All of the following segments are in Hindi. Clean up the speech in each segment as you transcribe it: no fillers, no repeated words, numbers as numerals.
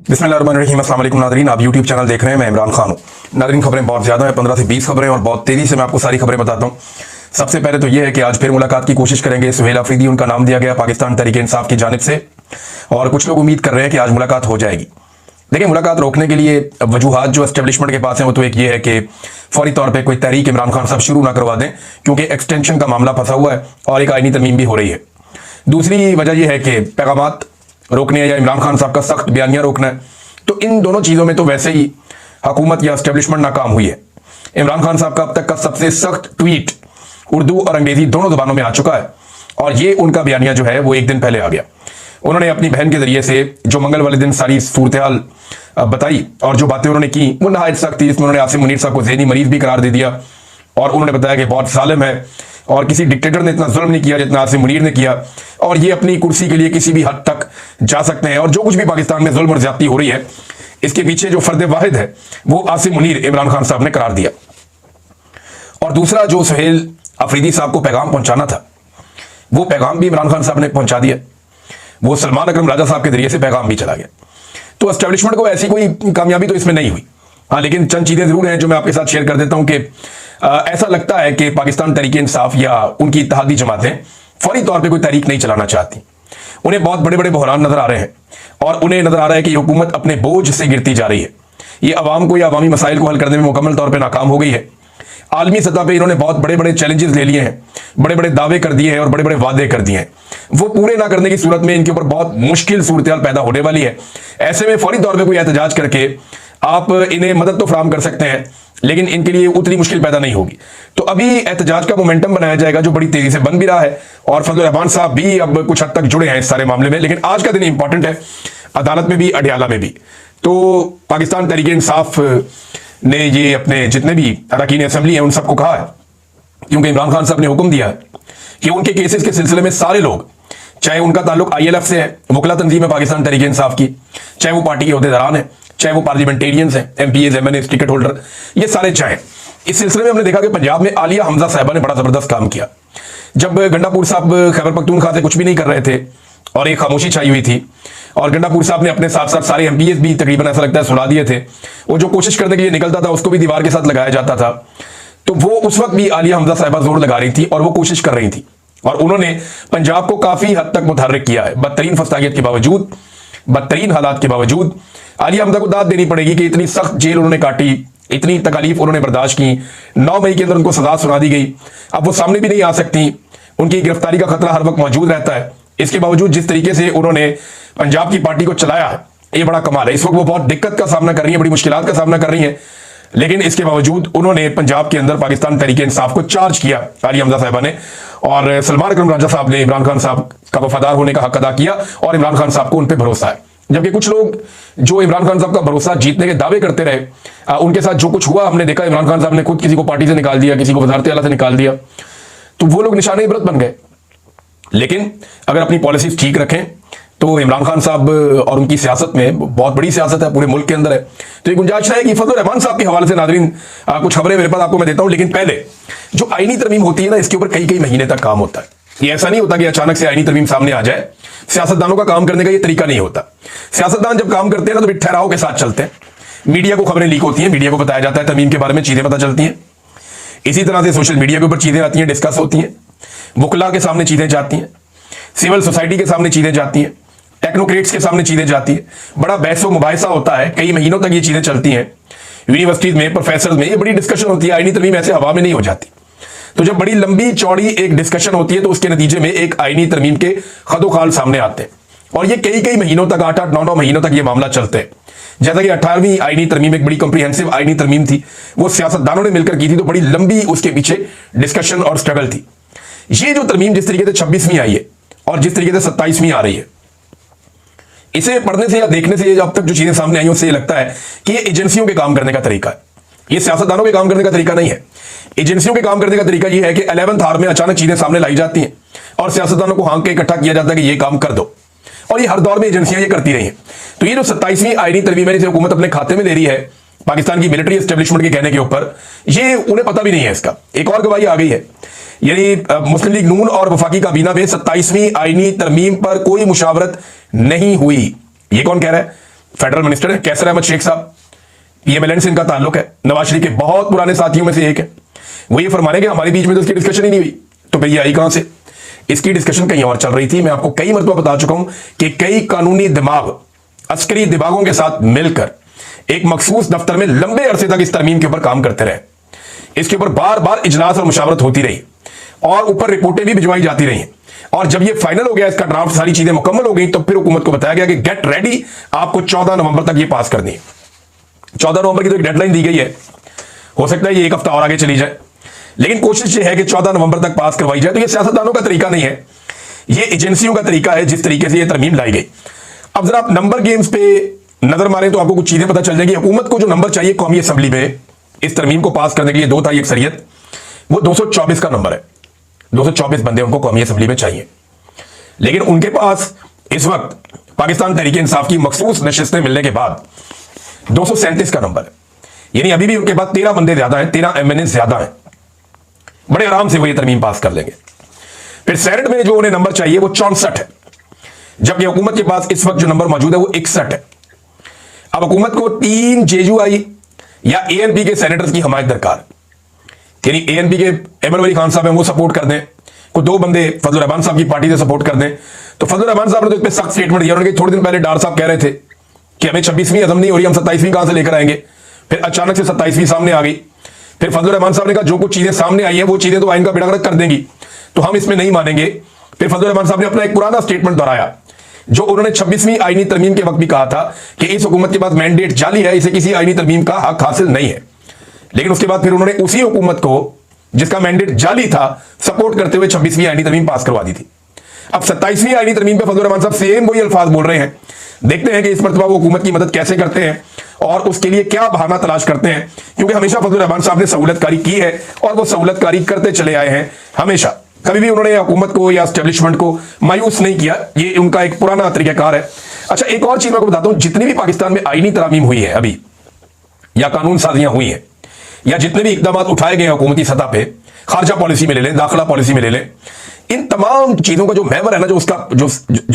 बिस्मिल्लाहिर्रहमानिर्रहीम। अस्सलाम वालेकुम नादरीन, आप यूट्यूब चैनल देख रहे हैं। मैं इमरान खान हूँ। नादरीन, खबरें बहुत ज़्यादा हैं, 15 से 20 खबरें, और बहुत तेज़ी से मैं आपको सारी खबरें बताता हूँ। सबसे पहले तो ये है कि आज फिर मुलाकात की कोशिश करेंगे। सुहेल अफरीदी उनका नाम दिया गया पाकिस्तान तहरीक इंसाफ की जानिब से, और कुछ लोग उम्मीद कर रहे हैं कि आज मुलाकात हो जाएगी। देखिए, मुलाकात रोकने के लिए वजूहात जो एस्टेब्लिशमेंट के पास हैं वो तो एक ये है कि फौरी तौर पर कोई तहरीक इमरान खान साहब शुरू ना करवा दें, क्योंकि एक्सटेंशन का मामला फंसा हुआ है और एक आईनी तरमीम भी हो रही है। दूसरी वजह यह है कि पैगामात रोकने या इमरान खान साहब का सख्त बयानिया रोकना है। तो इन दोनों चीज़ों में तो वैसे ही हुकूमत या एस्टेब्लिशमेंट नाकाम हुई है। इमरान खान साहब का अब तक का सबसे सख्त ट्वीट उर्दू और अंग्रेजी दोनों जुबानों में आ चुका है, और ये उनका बयानिया जो है वो एक दिन पहले आ गया। उन्होंने अपनी बहन के जरिए से जो मंगल वाले दिन सारी सूरत हाल बताई और जो बातें उन्होंने की वो नहायत सख्त थी। इसमें उन्होंने आसिम मुनीर साहब को ज़हनी मरीज भी करार दे दिया, और उन्होंने बताया कि बहुत जालिम है और किसी डिक्टेटर ने इतना जुल्म नहीं किया जितना आसिम मुनीर ने किया, और ये अपनी कुर्सी के लिए किसी भी हद तक जा सकते हैं, और जो कुछ भी पाकिस्तान में जुल्म और ज्यादती हो रही है इसके पीछे जो फर्द वाहिद है वो आसिम मुनीर इमरान खान साहब ने करार दिया। और दूसरा, जो सुहेल अफरीदी साहब को पैगाम पहुंचाना था वो पैगाम भी इमरान खान साहब ने पहुंचा दिया। वो सलमान अकरम राजा साहब के जरिए से पैगाम भी चला गया। तो एस्टेब्लिशमेंट को ऐसी कोई कामयाबी तो इसमें नहीं हुई। हाँ, लेकिन चंद चीजें जरूर हैं जो मैं आपके साथ शेयर कर देता हूं कि ऐसा लगता है कि पाकिस्तान तहरीक इंसाफ या उनकी इत्तेहादी जमातें फौरी तौर पर कोई तहरीक नहीं चलाना चाहती। उन्हें बहुत बड़े बड़े बहरान नजर आ रहे हैं, और उन्हें नजर आ रहा है कि हुकूमत अपने बोझ से गिरती जा रही है। ये अवाम को या अवामी मसाइल को हल करने में मुकम्मल तौर पर नाकाम हो गई है। आलमी सतह पर इन्होंने बहुत बड़े बड़े चैलेंजेस ले लिए हैं, बड़े बड़े दावे कर दिए हैं और बड़े बड़े वादे कर दिए हैं। वो पूरे ना करने की सूरत में इनके ऊपर बहुत मुश्किल सूरत हाल पैदा होने वाली है। ऐसे में फौरी तौर पर कोई एहतजाज करके आप इन्हें मदद तो फराहम कर सकते हैं, लेकिन इनके लिए उतनी मुश्किल पैदा नहीं होगी। तो अभी एहतजाज का मोमेंटम बनाया जाएगा जो बड़ी तेजी से बन भी रहा है, और फजल रहमान साहब भी अब कुछ हद तक जुड़े हैं इस सारे मामले में। लेकिन आज का दिन इंपॉर्टेंट है, अदालत में भी, अडयाला में भी। तो पाकिस्तान तहरीक इंसाफ ने ये अपने जितने भी अरकान असेंबली हैं उन सबको कहा है, क्योंकि इमरान खान साहब ने हुक्म दिया है कि उनके केसेस के सिलसिले में सारे लोग, चाहे उनका ताल्लुक ILF से है, वकला तंजीम है पाकिस्तान तहरीक इंसाफ की, चाहे वो पार्टी के अहदेदारान है, चाहे वो पार्लियामेंटेरियंस हैं, MPs, MNAs, टिकट होल्डर, ये सारे चाहे। इस सिलसिले में हमने देखा कि पंजाब में आलिया हमजा साहिबा ने बड़ा जबरदस्त काम किया। जब गंडापुर साहब खैबर पख्तूनख्वा से कुछ भी नहीं कर रहे थे और एक खामोशी छाई हुई थी, और गंडापुर साहब ने अपने साथ साथ सारे MPs भी तकरीबन ऐसा लगता है सुना दिए थे। वो जो कोशिश करने के लिए निकलता था उसको भी दीवार के साथ लगाया जाता था। तो वो उस वक्त भी आलिया हमजा साहिबा जोर लगा रही थी और वो कोशिश कर रही थी, और उन्होंने पंजाब को काफी हद तक मुतहर्रिक किया है। बदतरीन फसागियत के बावजूद, बदतरीन हालात के बावजूद आलिया हमजा को दाद देनी पड़ेगी कि इतनी सख्त जेल उन्होंने काटी, इतनी तकालीफ उन्होंने बर्दाश्त की। 9 मई के अंदर उनको सजा सुना दी गई। अब वो सामने भी नहीं आ सकती, उनकी गिरफ्तारी का खतरा हर वक्त मौजूद रहता है। इसके बावजूद जिस तरीके से उन्होंने पंजाब की पार्टी को चलाया है, ये बड़ा कमाल है। इस वक्त वो बहुत दिक्कत का सामना कर रही है, बड़ी मुश्किलात का सामना कर रही है, लेकिन इसके बावजूद उन्होंने पंजाब के अंदर पाकिस्तान तहरीक इंसाफ को चार्ज किया आलिया हमजा साहिबा ने, और सलमान अकरम राजा साहब ने इमरान खान साहब का वफादार होने का हक अदा किया, और इमरान खान साहब को उन पर भरोसा है। जबकि कुछ लोग जो इमरान खान साहब का भरोसा जीतने के दावे करते रहे, उनके साथ जो कुछ हुआ हमने देखा। इमरान खान साहब ने खुद किसी को पार्टी से निकाल दिया, किसी को वजारत आला से निकाल दिया, तो वो लोग निशाने इबरत बन गए। लेकिन अगर अपनी पॉलिसीज ठीक रखें तो इमरान खान साहब और उनकी सियासत में, बहुत बड़ी सियासत है, पूरे मुल्क के अंदर है, तो ये गुंजाइश है कि फजल रहमान साहब के हवाले से नादरीन कुछ खबरें मेरे पास आपको मैं देता हूं। लेकिन पहले जो आईनी तरमीम होती है ना, इसके ऊपर कई कई महीने तक काम होता है। ये ऐसा नहीं होता कि अचानक से आईनी तरमीम सामने आ जाए। सियासतदानों का काम करने का ये तरीका नहीं होता। सियासतदान जब काम करते हैं ना तो ठहराव के साथ चलते हैं। मीडिया को खबरें लीक होती हैं, मीडिया को बताया जाता है तरमीम के बारे में, चीजें पता चलती हैं। इसी तरह से सोशल मीडिया के ऊपर चीजें आती हैं, डिस्कस होती हैं, वकला के सामने चीजें जाती हैं, सिविल सोसाइटी के सामने चीजें जाती हैं, टेक्नोक्रेट्स के सामने चीजें जाती है। बड़ा बहस व मुबाहिसा होता है, कई महीनों तक ये चीजें चलती हैं। यूनिवर्सिटीज में, प्रोफेसर में ये बड़ी डिस्कशन होती है। आईनी तरमीम ऐसे हवा में नहीं हो जाती। तो जब बड़ी लंबी चौड़ी एक डिस्कशन होती है तो उसके नतीजे में एक आईनी तरमीम के खदोखाल सामने आते हैं, और ये कई कई महीनों तक, 8-8, 9-9 महीनों तक ये मामला चलते हैं। जैसा कि 18वीं आईनी तरमीम एक बड़ी कॉम्प्रिहेंसिव आईनी तरमीम थी, वो सियासतदानों ने मिलकर की थी, तो बड़ी लंबी उसके पीछे डिस्कशन और स्ट्रगल थी। ये जो तरमीम जिस तरीके से 26वीं आई है और जिस तरीके से 27वीं आ रही है, इसे पढ़ने से या देखने से अब तक जो चीजें सामने आई उससे लगता है कि ये एजेंसियों के काम करने का तरीका है, ये सियासतदानों के काम करने का तरीका नहीं है। एजेंसियों के काम करने का तरीका ये है कि 11th आवर में अचानक चीजें सामने लाई जाती हैं और सियासतदानों को हाँक के इकट्ठा किया जाता है कि ये काम कर दो, और ये हर दौर में एजेंसियां ये करती रही हैं। तो ये जो 27वीं आईनी तरमीम है, जिसे हुकूमत अपने खाते में ले रही है पाकिस्तान की मिलिट्री एस्टेब्लिशमेंट के कहने के ऊपर, ये उन्हें पता भी नहीं है। इसका एक और गवाही आ गई है, यानी मुस्लिम लीग नून और वफाकी काबीना में 27वीं आईनी तरमीम पर कोई मुशावरत नहीं हुई। ये कौन कह रहा है? फेडरल मिनिस्टर है। कैसर अहमद शेख साहब, पीएमएलएन से इनका ताल्लुक है, नवाज शरीफ के बहुत पुराने साथियों में से एक है। वो ये फरमाने कि हमारे बीच में तो इसकी डिस्कशन ही नहीं हुई, तो फिर ये आई कहां से? इसकी डिस्कशन कहीं और चल रही थी। मैं आपको कई मरतबा बता चुका हूं कि कई कानूनी दिमाग अस्करी दिमागों के साथ मिलकर एक मखसूस दफ्तर में लंबे अरसे तक इस तरमीम के ऊपर काम करते रहे। इसके ऊपर बार बार इजलास और मुशावरत होती रही और ऊपर रिपोर्टें भी भिजवाई जाती रही। और जब ये फाइनल हो गया, इसका ड्राफ्ट, सारी चीजें मुकम्मल हो गई, तो फिर हुकूमत को बताया गया कि गेट रेडी, आपको 14 नवंबर तक ये पास करनी है। 14 नवंबर की तो एक डेडलाइन दी गई है, हो सकता है ये एक हफ्ता और आगे चली जाए, लेकिन कोशिश ये है कि 14 नवंबर तक पास करवाई जाए। तो ये सियासतदानों का तरीका नहीं है, ये एजेंसियों का तरीका है जिस तरीके से ये तरमीम लाई गई। अब जरा आप नंबर गेम्स पे नजर मारें तो आपको कुछ चीजें पता चल जाएगी। हुकूमत को जो नंबर चाहिए कौमी असम्बली में इस तरमीम को पास करने के लिए 2 तारीख अक्सरियत, वो 224 का नंबर है। 224 बंदे उनको कौमी असम्बली में चाहिए, लेकिन उनके पास इस वक्त पाकिस्तान तहरीक इंसाफ की मखसूस नशिस्तें मिलने के बाद 237 का नंबर है। यानी अभी भी उनके पास 13 बंदे ज्यादा हैं, 13 एमएनए ज्यादा हैं। बड़े आराम से वो ये तरमीम पास कर लेंगे। फिर सेनेट में जो उन्हें नंबर चाहिए वो 64 है, जबकि हुकूमत के पास इस वक्त जो नंबर मौजूद है वो 61 है। अब हुकूमत को 3 जेयूआई या एएनपी के सेनेटर्स की हमायत दरकार, यानी एएनपी के एमन वली खान साहब हैं, वो सपोर्ट कर दें, को 2 बंदे फजल रहमान साहब की पार्टी से सपोर्ट कर दें। तो फजल रहमान साहब ने तो इस पर सख्त स्टेटमेंट दिया। उन्होंने थोड़े दिन पहले डार साहब कह रहे थे कि हमें 26वीं हजम नहीं हो रही, हम 27वीं कहां से लेकर आएंगे। फिर अचानक से 27वीं सामने आ गई। फिर फजल रहमान साहब ने कहा जो कुछ चीजें सामने आई हैं वो चीजें तो आइन का बेड़ा गर्क कर देंगी, तो हम इसमें नहीं मानेंगे। फिर फजल रहमान साहब ने अपना एक पुराना स्टेटमेंट दोहराया जो उन्होंने 26वीं आईनी तरमीम के वक्त भी कहा था कि इस हुकूमत के पास मैंडेट जाली है, इसे किसी आईनी तरमीम का हक हासिल नहीं है। लेकिन उसके बाद फिर उन्होंने उसी हुकूमत को जिसका मैंडेट जाली था सपोर्ट करते हुए 26वीं आईनी तरमीम पास करवा दी थी। अब 27वीं आईनी तरमीम पे फजल रहमान साहब सेम वही अल्फाज बोल रहे हैं। देखते हैं कि इस मरतबा वो हुकूमत की मदद कैसे करते हैं और उसके लिए क्या बहाना तलाश करते हैं, क्योंकि हमेशा फजल रहमान साहब ने सहूलतकारी की है और वो सहूलतकारी करते चले आए हैं हमेशा। कभी भी उन्होंने हुकूमत को या एस्टेब्लिशमेंट को मायूस नहीं किया, ये उनका एक पुराना तरीकाकार है। अच्छा, एक और चीज मैं आपको बताता हूं, जितनी भी पाकिस्तान में आईनी तरामीम हुई है अभी या कानून साजियां हुई हैं या जितने भी इकदाम उठाए गए हैं हुकूमती सतह पे, खारजा पॉलिसी में ले लें, दाखिला पॉलिसी में ले लें, इन तमाम चीजों का जो महवर है ना, जो उसका जो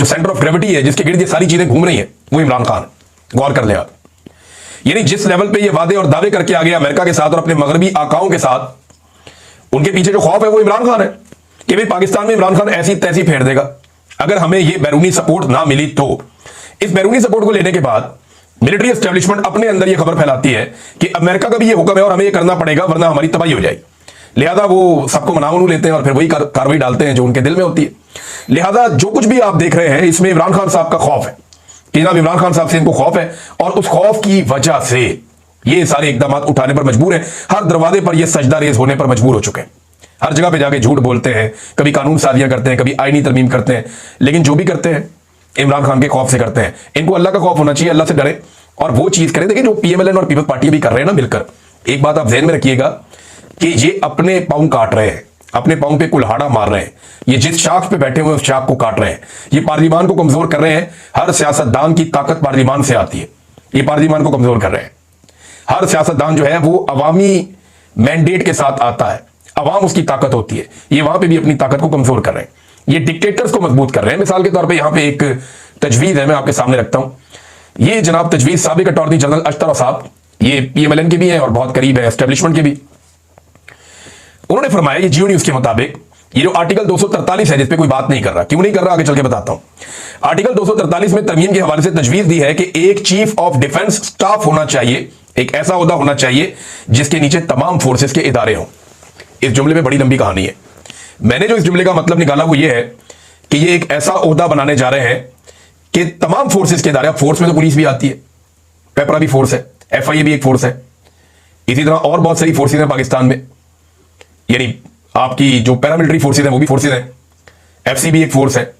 सेंटर ऑफ ग्रेविटी है, जिसके गिर्द ये सारी चीजें घूम रही हैं, वो इमरान खान है। गौर कर लें आप, यानी जिस लेवल पे ये वादे और दावे करके आ गया अमेरिका के साथ और अपने मगरबी आकाओं के साथ, उनके पीछे जो खौफ है वो इमरान खान है कि भाई पाकिस्तान में इमरान खान ऐसी तैसी फेर देगा अगर हमें ये बैरूनी सपोर्ट ना मिली। तो इस बैरूनी सपोर्ट को लेने के बाद मिलिट्री एस्टेब्लिशमेंट अपने अंदर ये खबर फैलाती है कि अमेरिका का भी ये हुक्म है और हमें ये करना पड़ेगा वरना हमारी तबाही हो जाएगी। लिहाजा वो सबको मनाऊ लेते हैं और फिर वही कार्रवाई डालते हैं जो उनके दिल में होती है। लिहाजा जो कुछ भी आप देख रहे हैं इसमें इमरान खान साहब का खौफ है कि जनाब इमरान खान साहब से इनको खौफ है और उस खौफ की वजह से ये सारे इकदाम उठाने पर मजबूर है। हर दरवाजे पर ये सजदा रेज होने पर मजबूर हो चुके हैं, हर जगह पे जाके झूठ बोलते हैं, कभी कानून साजियां करते हैं, कभी आईनी तरमीम करते हैं, लेकिन जो भी करते हैं इमरान खान के खौफ से करते हैं। इनको अल्लाह का खौफ होना चाहिए, अल्लाह से डरे और वो चीज करें। देखिए जो पीएमएलएन और पीपल्स पार्टी भी कर रहे हैं ना मिलकर, एक बात आप ध्यान में रखिएगा कि ये अपने पांव काट रहे हैं, अपने पांव पे कुल्हाड़ा मार रहे हैं। ये जिस शाख पे बैठे हुए उस शाख को काट रहे हैं, ये पार्लिमान को कमजोर कर रहे हैं। हर सियासतदान की ताकत पार्लिमान से आती है, ये पार्लिमान को कमजोर कर रहे हैं। हर सियासतदान जो है वो अवामी मैंडेट के साथ आता है, अवाम उसकी ताकत होती है, ये वहां पे भी अपनी ताकत को कमजोर कर रहे हैं, ये डिक्टेटर्स को मजबूत कर रहे हैं। मिसाल के तौर पे यहां पे एक तजवीज है, मैं आपके सामने रखता हूं। ये जनाब तजवीज साबिक अटॉर्नी जनरल अशतर साहब, ये पीएमएलएन के भी हैं और बहुत करीब है एस्टेब्लिशमेंट के भी। उन्होंने फरमाया, ये जियो न्यूज के मुताबिक, ये जो आर्टिकल 243 है जिस पे कोई बात नहीं कर रहा, क्यों नहीं कर रहा आगे चल के बताता हूं। आर्टिकल 243 में तरमीम के हवाले से तजवीज दी है कि एक चीफ ऑफ डिफेंस स्टाफ होना चाहिए, एक ऐसा ओहदा होना चाहिए जिसके नीचे तमाम फोर्सेस के इदारे हों। इस जुमले में बड़ी लंबी कहानी है। मैंने जो इस जुमले का मतलब निकाला वो ये है कि ये एक ऐसा ओहदा बनाने जा रहे हैं कि तमाम फोर्सेस के इदारे, फोर्स में तो पुलिस भी आती है, पेपरा भी फोर्स है, एफआईए भी एक फोर्स है, इसी तरह और बहुत सारी फोर्सेस हैं पाकिस्तान में, यानी आपकी जो पैरामिलिट्री फोर्सेस हैं वो भी फोर्सेस हैं, एफसी भी एक फोर्स है,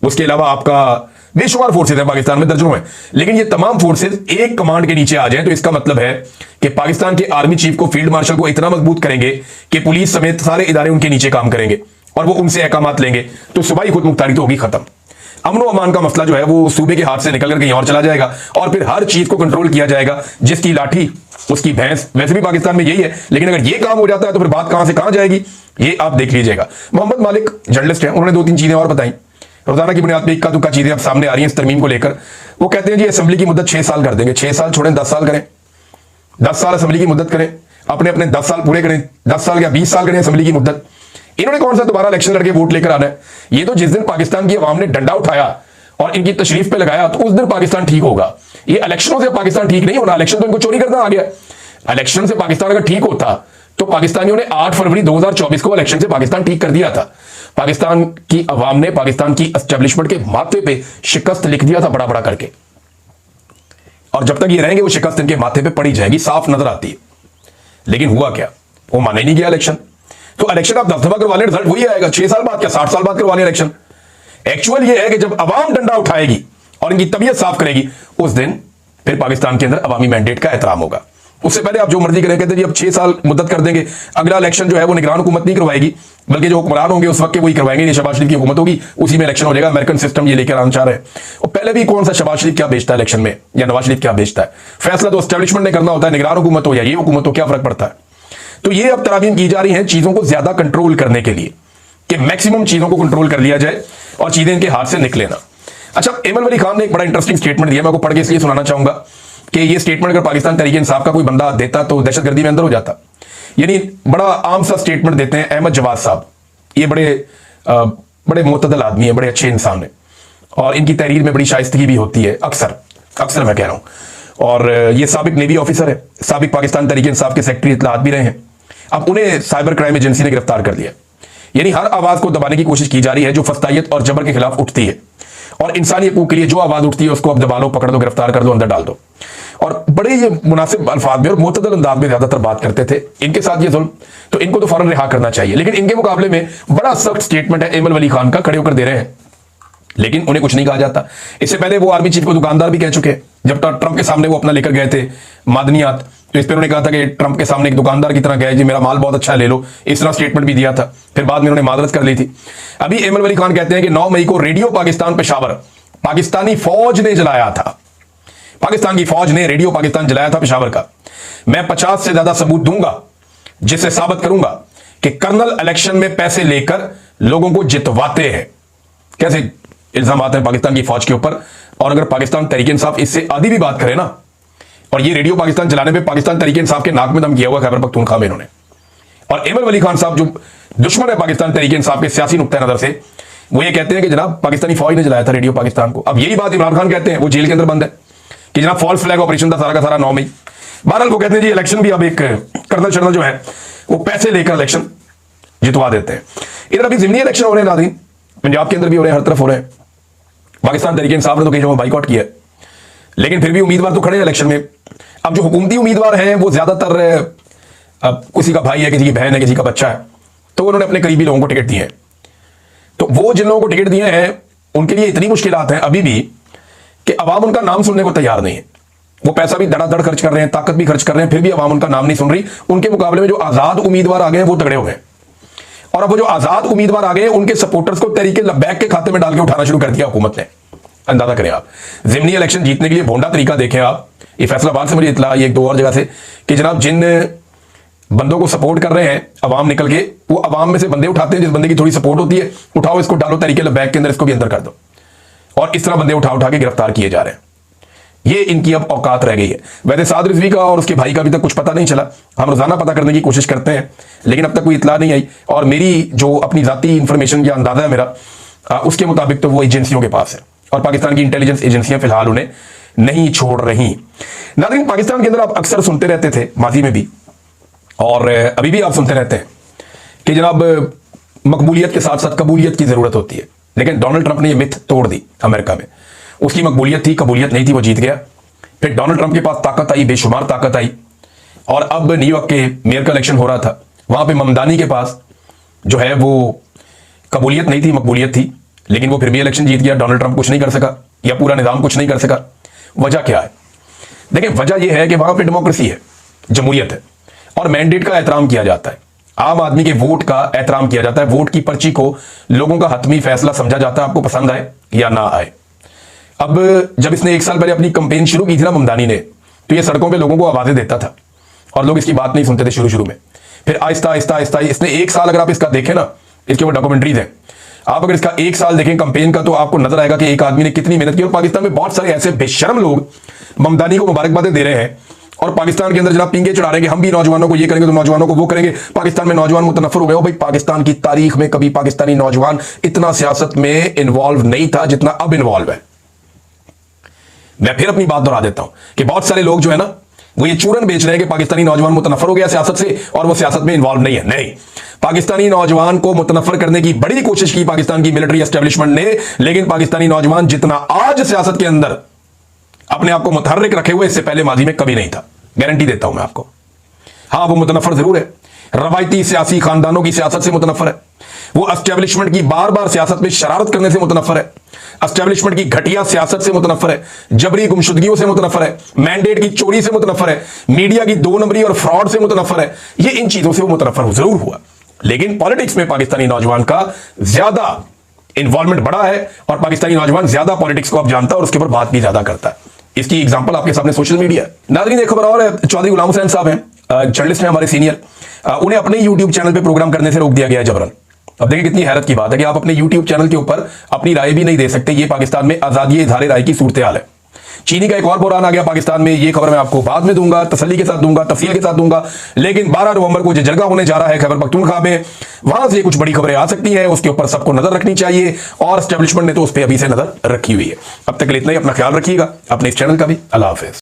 उसके अलावा आपका बेशुमार फोर्सेस हैं पाकिस्तान में, दर्जनों हैं। लेकिन ये तमाम फोर्सेस एक कमांड के नीचे आ जाएं तो इसका मतलब है कि पाकिस्तान के आर्मी चीफ को, फील्ड मार्शल को इतना मजबूत करेंगे कि पुलिस समेत सारे इदारे उनके नीचे काम करेंगे और वो उनसे अहकामात लेंगे, तो सुबह ही खुद मुख्तारी तो होगी खत्म। अमन अमान का मसला जो है वो सूबे के हाथ से निकल कर कहीं और चला जाएगा और फिर हर चीज को कंट्रोल किया जाएगा, जिसकी लाठी उसकी भैंस। वैसे भी पाकिस्तान में यही है, लेकिन अगर ये काम हो जाता है तो फिर बात कहां से कहां जाएगी, ये आप देख लीजिएगा। मोहम्मद मालिक जर्नलिस्ट हैं, उन्होंने 2-3 चीजें और बताई, रोजाना की बुनियाद पर इक्का दुक्का चीजें अब सामने आ रही हैं इस तरमीम को लेकर। वो कहते हैं जी असेंबली की मुद्दत 6 साल कर देंगे। 6 साल छोड़ें, 10 साल करें, 10 साल असेंबली की मुद्दत करें, अपने अपने 10 साल पूरे करें, 10 साल या 20 साल करें असेंबली की मुद्दत। इन्होंने कौन सा दोबारा इलेक्शन लड़के वोट लेकर आना है? ये तो जिस दिन पाकिस्तान की आवाम ने डंडा उठाया और इनकी तशरीफ पे लगाया तो उस दिन पाकिस्तान ठीक होगा। ये इलेक्शनों से पाकिस्तान ठीक नहीं होना, इलेक्शन तो इनको चोरी करना आ गया। इलेक्शन से पाकिस्तान अगर ठीक होता तो पाकिस्तानियों ने 8 फरवरी 2024 को इलेक्शन से पाकिस्तान ठीक कर दिया था। पाकिस्तान की आवाम ने पाकिस्तान की एस्टेब्लिशमेंट के माथे पे शिकस्त लिख दिया था बड़ा बड़ा करके, और जब तक ये रहेंगे वो शिकस्त इनके माथे पे पड़ी जाएगी, साफ नजर आती है। लेकिन हुआ क्या? वो माना ही नहीं गया इलेक्शन। तो इलेक्शन आप 10 दफा करवा लें, रिजल्ट वही आएगा। 6 साल बाद क्या 60 साल बाद करवा लें इलेक्शन। एक्चुअल ये है कि जब अवाम डंडा उठाएगी और इनकी तबीयत साफ करेगी, उस दिन फिर पाकिस्तान के अंदर अवामी मैंडेट का एहतराम होगा। उससे पहले आप जो मर्जी करें, कहते जी अब 6 साल मुद्दत कर देंगे, अगला इलेक्शन जो है वो निगरान हुकूमत नहीं करवाएगी, बल्कि जो हुक्मरान होंगे उस वक्त के वही करवाएंगे। ये शहबाज शरीफ की हुकूमत होगी, उसी में इलेक्शन हो जाएगा। अमेरिकन सिस्टम ये लेकर आना चाह रहे हैं। और पहले भी कौन सा शहबाज शरीफ क्या बेचता है इलेक्शन में, या नवाज शरीफ क्या बेचता है? फैसला तो एस्टेब्लिशमेंट ने करना होता है, निगरान हुकूमत हो या ये हुकूमत हो, क्या फर्क पड़ता है? तो ये अब तरामीम की जा रही है चीजों को ज्यादा कंट्रोल करने के लिए, कि मैक्सिमम चीजों को कंट्रोल कर लिया जाए और चीजें इनके हाथ से निकले ना। अच्छा, एमन वली खान ने एक बड़ा इंटरेस्टिंग स्टेटमेंट दिया, मैं आपको पढ़ के इसलिए सुनाना चाहूंगा कि ये स्टेटमेंट अगर पाकिस्तान तहरीक इंसाफ का कोई बंदा देता तो दहशतगर्दी में अंदर हो जाता। यानी बड़ा आम सा स्टेटमेंट देते हैं अहमद जवाद साहब। ये बड़े मुतदल आदमी है, बड़े अच्छे इंसान है, और इनकी तहरीर में बड़ी शाइस्तगी भी होती है, अक्सर मैं कह रहा हूं। और ये साबिक नेवी ऑफिसर है, साबिक पाकिस्तान तहरीक इंसाफ के सेक्रेटरी इत्तलात भी रहे हैं। अब उन्हें साइबर क्राइम एजेंसी ने गिरफ्तार कर लिया। यानी हर आवाज को दबाने की कोशिश की जा रही है जो फस्तायत और जबर के खिलाफ उठती है, और इंसानी हकूक के लिए जो आवाज उठती है उसको अब दबा लो, पकड़ दो, गिरफ्तार कर दो, अंदर डाल दो। और बड़े ये मुनासिब अल्फाज में और मुतदल अंदाज में ज्यादातर बात करते थे। इनके साथ ये जुल्म, तो इनको तो फौरन रिहा करना चाहिए। लेकिन इनके मुकाबले में बड़ा सख्त स्टेटमेंट है एमन वली खान का, खड़े होकर दे रहे हैं, लेकिन उन्हें कुछ नहीं कहा जाता। इससे पहले वो आर्मी चीफ को दुकानदार भी कह चुके हैं। जब ट्रंप के सामने वो अपना लेकर गए थे मादनियात, तो इस पर उन्होंने कहा था कि ट्रंप के सामने एक दुकानदार की तरह गए, जी मेरा माल बहुत अच्छा है, ले लो। इस तरह स्टेटमेंट भी दिया था, फिर बाद में उन्होंने मादरत कर ली थी। अभी एमन वली खान कहते हैं कि 9 मई को रेडियो पाकिस्तान पेशावर पाकिस्तानी फौज ने जलाया था। पाकिस्तान की फौज ने रेडियो पाकिस्तान जलाया था पेशावर का। मैं 50 से ज्यादा सबूत दूंगा जिससे साबित करूंगा कि कर्नल इलेक्शन में पैसे लेकर लोगों को जितवाते हैं। कैसे इल्जाम आते हैं पाकिस्तान की फौज के ऊपर। और अगर पाकिस्तान तहरीक इंसाफ इससे आधी भी बात करे ना, और ये रेडियो पाकिस्तान जलाने पे पाकिस्तान तहरीक इंसाफ के नाक में दम किया हुआ खैबर पख्तूनख्वा में इन्होंने। और एमन वली खान साहब जो दुश्मन है पाकिस्तान तहरीक इंसाफ के सियासी नुक्ता नजर से, वो ये कहते हैं कि जनाब पाकिस्तानी फौज ने जलाया था रेडियो पाकिस्तान को। अब यही बात इमरान खान कहते हैं, वो जेल के अंदर बंद है, कि जनाब फॉल्स फ्लैग ऑपरेशन था सारा का सारा 9 मई। बहरहाल वो कहते हैं जी इलेक्शन भी अब एक कर्नल शर्नल जो है वो पैसे लेकर इलेक्शन जितवा देते हैं। इधर अभी ज़िमनी इलेक्शन हो रहे हैं नाज़रीन, पंजाब के अंदर भी हो रहे हैं, हर तरफ हो रहे हैं। पाकिस्तान तहरीक इंसाफ ने तो कई जगह बाइकआउट किया है, लेकिन फिर भी उम्मीदवार तो खड़े हैं इलेक्शन में। अब जो हुकूमती उम्मीदवार हैं वो ज्यादातर किसी का भाई है, किसी की बहन है, किसी का बच्चा है, तो उन्होंने अपने करीबी लोगों को टिकट दिए हैं। तो वो जिन लोगों को टिकट दिए हैं उनके लिए इतनी मुश्किलात हैं अभी भी कि अवाम उनका नाम सुनने को तैयार नहीं है। वो पैसा भी धड़ाधड़ खर्च कर रहे हैं, ताकत भी खर्च कर रहे हैं, फिर भी अवाम उनका नाम नहीं सुन रही। उनके मुकाबले में जो आजाद उम्मीदवार आ गए हैं वो तगड़े हो गए, और अब वो जो आजाद उम्मीदवार आ गए हैं उनके सपोर्टर्स को तहरीके लब्बैक के खाते में डाल के उठाना शुरू कर दिया हुकूमत ने। अंदाजा करें आप, ज़िमनी इलेक्शन जीतने के लिए भोंडा तरीका देखें आप। ये फैसलाबाद से मुझे इतला, ये 1-2 और जगह से, कि जनाब जिन बंदों को सपोर्ट कर रहे हैं अवाम निकल के, वो अवाम में से बंदे उठाते हैं जिस बंदे की थोड़ी सपोर्ट होती है, उठाओ इसको, डालो तहरीके लब्बैक के अंदर, इसको भी अंदर कर दो, और इस तरह बंदे उठा उठा के गिरफ्तार किए जा रहे हैं। ये इनकी अब औकात रह गई है। वैसे साद रिजवी का और उसके भाई का अभी तक कुछ पता नहीं चला। हम रोजाना पता करने की कोशिश करते हैं, लेकिन अब तक कोई इतला नहीं आई। और मेरी जो अपनी जाती इंफॉर्मेशन या अंदाजा है मेरा, उसके मुताबिक तो वो एजेंसियों के पास है, और पाकिस्तान की इंटेलिजेंस एजेंसियां फिलहाल उन्हें नहीं छोड़ रही। नाज़रीन, पाकिस्तान के अंदर आप अक्सर सुनते रहते थे, माजी में भी और अभी भी आप सुनते रहते हैं, कि जनाब मकबूलियत के साथ साथ कबूलियत की जरूरत होती है। लेकिन डोनाल्ड ट्रंप ने यह मिथ तोड़ दी अमेरिका में। उसकी मकबूलियत थी, कबूलियत नहीं थी, वो जीत गया। फिर डोनाल्ड ट्रंप के पास ताकत आई, बेशुमार ताकत आई, और अब न्यूयॉर्क के मेयर का इलेक्शन हो रहा था, वहां पे ममदानी के पास जो है वो कबूलियत नहीं थी, मकबूलियत थी, लेकिन वो फिर भी इलेक्शन जीत गया। डोनाल्ड ट्रंप कुछ नहीं कर सका, या पूरा निजाम कुछ नहीं कर सका। वजह क्या है? देखिए, वजह यह है कि वहां पे डेमोक्रेसी है, जमहूरियत है, और मैंडेट का एहतराम किया जाता है। आम आदमी के वोट का एहतराम किया जाता है। वोट की पर्ची को लोगों का हतमी फैसला समझा जाता है, आपको पसंद आए या ना आए। अब जब इसने 1 साल पहले अपनी कंपेन शुरू की थी ना ममदानी ने, तो ये सड़कों पे लोगों को आवाजें देता था, और लोग इसकी बात नहीं सुनते थे शुरू में। फिर आहिस्ता आहिस्ता आहिस्ता इसने 1 साल, अगर आप इसका देखें ना, इसके ऊपर डॉक्यूमेंट्रीज हैं, आप अगर इसका 1 साल देखें कैंपेन का, तो आपको नजर आएगा कि एक आदमी ने कितनी मेहनत की। और पाकिस्तान में बहुत सारे ऐसे बेशर्म लोग ममदानी को मुबारकबादें दे रहे हैं और पाकिस्तान के अंदर जनाब पिंगे चढ़ा रहे हैं कि हम भी नौजवानों को ये करेंगे तो नौजवानों को वो करेंगे, पाकिस्तान में नौजवान मुतनफर हो गए। भाई, पाकिस्तान की तारीख में कभी पाकिस्तानी नौजवान इतना सियासत में इन्वॉल्व नहीं था जितना अब इन्वॉल्व है। मैं फिर अपनी बात दोहरा देता हूं कि बहुत सारे लोग जो है ना, वो ये चूरन बेच रहे हैं कि पाकिस्तानी नौजवान मुतनफर हो गया सियासत से और वो सियासत में इन्वॉल्व नहीं है। नहीं, पाकिस्तानी नौजवान को मुतनफर करने की बड़ी कोशिश की पाकिस्तान की मिलिट्री एस्टेब्लिशमेंट ने, लेकिन पाकिस्तानी नौजवान जितना आज सियासत के अंदर अपने आप को मुतहर्रिक रखे हुए, इससे पहले माजी में कभी नहीं था। गारंटी देता हूं मैं आपको। हां, वो मुतनफर जरूर है, रवायती सियासी खानदानों की सियासत से मुतनफर है, वो एस्टेब्लिशमेंट की बार बार सियासत में शरारत करने से मुतनफर है, एस्टेब्लिशमेंट की घटिया सियासत से मुतनफर है, जबरी गुमशुदगियों से मुतनफर है, मैंडेट की चोरी से मुतनफर है, मीडिया की 2 नंबरी और फ्रॉड से मुतनफर है। ये इन चीजों से वो मुतनफर जरूर हुआ, लेकिन पॉलिटिक्स में पाकिस्तानी नौजवान का ज्यादा इन्वॉल्वमेंट बड़ा है और पाकिस्तानी नौजवान ज्यादा पॉलिटिक्स को अब जानता है और उसके ऊपर बात भी ज्यादा करता है। इसकी एग्जांपल आपके सामने सोशल मीडिया है। नाज़रीन, एक खबर और है, चौधरी गुलाम हुसैन साहब हैं, जर्नलिस्ट हैं हमारे सीनियर, उन्हें अपने यूट्यूब चैनल पे प्रोग्राम करने से रोक दिया गया है जबरन। अब देखिए कितनी हैरत की बात है कि आप अपने यूट्यूब चैनल के ऊपर अपनी राय भी नहीं दे सकते। ये पाकिस्तान में आजादी इज़हार राय की सूरत हाल है। चीनी का एक और बहरान आ गया पाकिस्तान में, ये खबर मैं आपको बाद में दूंगा, तसल्ली के साथ दूंगा, तफसील के साथ दूंगा। लेकिन 12 नवंबर को जो जरगा होने जा रहा है खैबर पख्तूनख्वा में, वहां से कुछ बड़ी खबरें आ सकती हैं, उसके ऊपर सबको नजर रखनी चाहिए और एस्टेब्लिशमेंट ने तो उस पर अभी से नजर रखी हुई है। अब तक के लिए इतना ही, अपना ख्याल रखिएगा, अपने इस चैनल का भी। अल्लाह हाफिज।